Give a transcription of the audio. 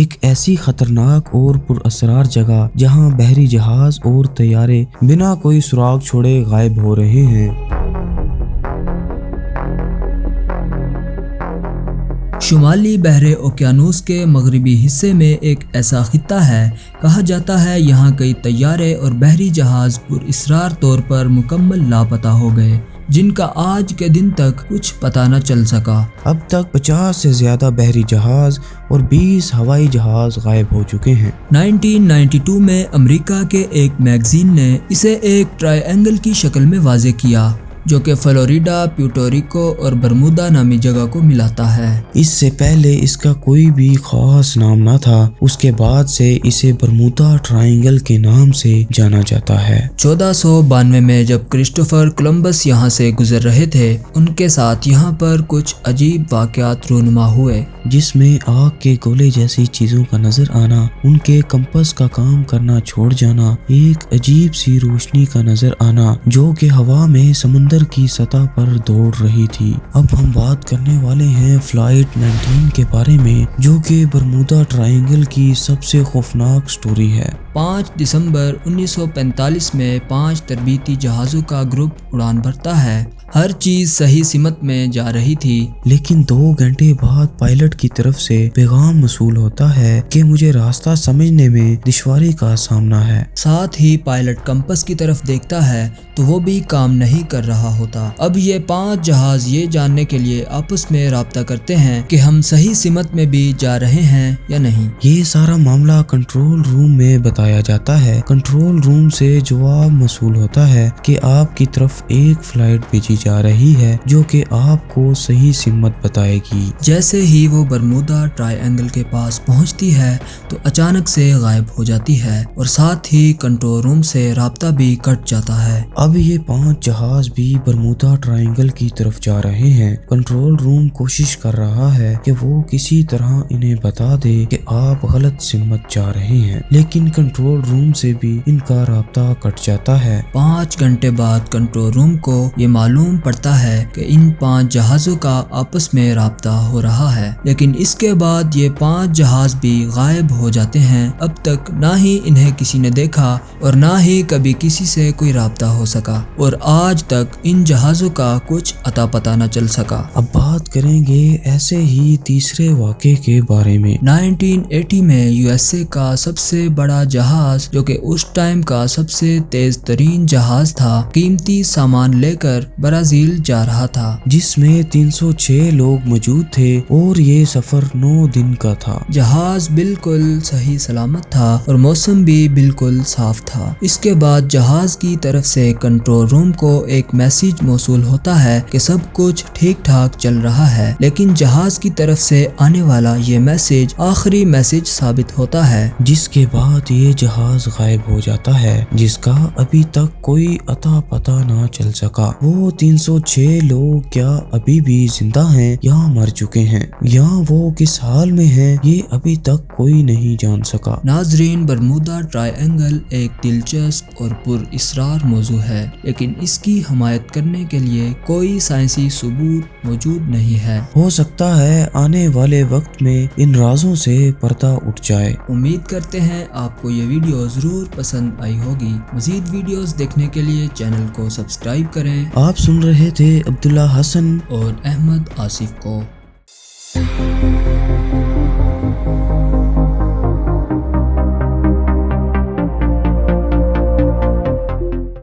ایک ایسی خطرناک اور پر اسرار جگہ جہاں بحری جہاز اور طیارے بنا کوئی سراغ چھوڑے غائب ہو رہے ہیں۔ شمالی بحر اوقیانوس کے مغربی حصے میں ایک ایسا خطہ ہے، کہا جاتا ہے یہاں کئی طیارے اور بحری جہاز پر اسرار طور پر مکمل لاپتہ ہو گئے، جن کا آج کے دن تک کچھ پتہ نہ چل سکا۔ اب تک 50 سے زیادہ بحری جہاز اور 20 ہوائی جہاز غائب ہو چکے ہیں۔ 1992 میں امریکا کے ایک میگزین نے اسے ایک ٹرائی اینگل کی شکل میں واضح کیا، جو کہ فلوریڈا، پیوٹوریکو اور برمودا نامی جگہ کو ملاتا ہے۔ اس سے پہلے اس کا کوئی بھی خاص نام نہ تھا، اس کے بعد سے اسے برمودا ٹرائنگل کے نام سے جانا جاتا ہے۔ 1492 میں جب کرسٹوفر کولمبس یہاں سے گزر رہے تھے، ان کے ساتھ یہاں پر کچھ عجیب واقعات رونما ہوئے، جس میں آگ کے گولے جیسی چیزوں کا نظر آنا، ان کے کمپس کا کام کرنا چھوڑ جانا، ایک عجیب سی روشنی کا نظر آنا جو کہ ہوا میں سمندر کی سطح پر دوڑ رہی تھی۔ اب ہم بات کرنے والے ہیں فلائٹ 19 کے بارے میں، جو کہ برمودا ٹرائنگل کی سب سے خوفناک سٹوری ہے۔ 5 دسمبر 1945 میں 5 تربیتی جہازوں کا گروپ اڑان بھرتا ہے۔ ہر چیز صحیح سمت میں جا رہی تھی، لیکن 2 گھنٹے بعد پائلٹ کی طرف سے پیغام موصول ہوتا ہے کہ مجھے راستہ سمجھنے میں دشواری کا سامنا ہے۔ ساتھ ہی پائلٹ کمپس کی طرف دیکھتا ہے تو وہ بھی کام نہیں کر رہا ہوتا۔ اب یہ 5 جہاز یہ جاننے کے لیے آپس میں رابطہ کرتے ہیں کہ ہم صحیح سمت میں بھی جا رہے ہیں یا نہیں۔ یہ سارا معاملہ کنٹرول روم میں بتایا جاتا ہے۔ کنٹرول روم سے جواب موصول ہوتا ہے کہ آپ کی طرف ایک فلائٹ بھیجی جا رہی ہے جو کہ آپ کو صحیح سمت بتائے گی۔ جیسے ہی وہ برمودا ٹرائی اینگل کے پاس پہنچتی ہے تو اچانک سے غائب ہو جاتی ہے اور ساتھ ہی کنٹرول روم سے رابطہ بھی کٹ جاتا ہے۔ اب یہ 5 جہاز بھی برمودا ٹرائنگل کی طرف جا رہے ہیں۔ کنٹرول روم کوشش کر رہا ہے کہ وہ کسی طرح انہیں بتا دے کہ آپ غلط سمت جا رہے ہیں، لیکن کنٹرول روم سے بھی ان کا رابطہ کٹ جاتا ہے۔ 5 گھنٹے بعد کنٹرول روم کو یہ معلوم پڑتا ہے کہ ان 5 جہازوں کا آپس میں رابطہ ہو رہا ہے، لیکن اس کے بعد یہ 5 جہاز بھی غائب ہو جاتے ہیں۔ اب تک نہ ہی انہیں کسی نے دیکھا اور نہ ہی کبھی کسی سے کوئی رابطہ ہو سکا، اور آج تک ان جہازوں کا کچھ اتا پتہ نہ چل سکا۔ اب بات کریں گے ایسے ہی تیسرے واقعے کے بارے میں۔ 1980 میں USA کا سب سے بڑا جہاز، جو کہ اس ٹائم کا سب سے تیز ترین جہاز تھا، قیمتی سامان لے کر برازیل جا رہا تھا، جس میں 306 لوگ موجود تھے اور یہ سفر 9 دن کا تھا۔ جہاز بالکل صحیح سلامت تھا اور موسم بھی بالکل صاف تھا۔ اس کے بعد جہاز کی طرف سے کنٹرول روم کو ایک میسیج موصول ہوتا ہے کہ سب کچھ ٹھیک ٹھاک چل رہا ہے، لیکن جہاز کی طرف سے آنے والا یہ میسیج آخری میسیج ثابت ہوتا ہے، جس کے بعد یہ جہاز غائب ہو جاتا ہے، جس کا ابھی تک کوئی اتا پتہ نہ چل سکا۔ وہ 306 لوگ کیا ابھی بھی زندہ ہیں یا مر چکے ہیں، یا وہ کس حال میں ہیں، یہ ابھی تک کوئی نہیں جان سکا۔ ناظرین، برمودا ٹرائی اینگل ایک دلچسپ اور پر اسرار موضوع ہے، لیکن اس کی حمایت کرنے کے لیے کوئی سائنسی ثبوت موجود نہیں ہے۔ ہو سکتا ہے آنے والے وقت میں ان رازوں سے پردہ اٹھ جائے۔ امید کرتے ہیں آپ کو یہ ویڈیو ضرور پسند آئی ہوگی۔ مزید ویڈیوز دیکھنے کے لیے چینل کو سبسکرائب کریں۔ آپ سن رہے تھے عبداللہ حسن اور احمد آصف کو۔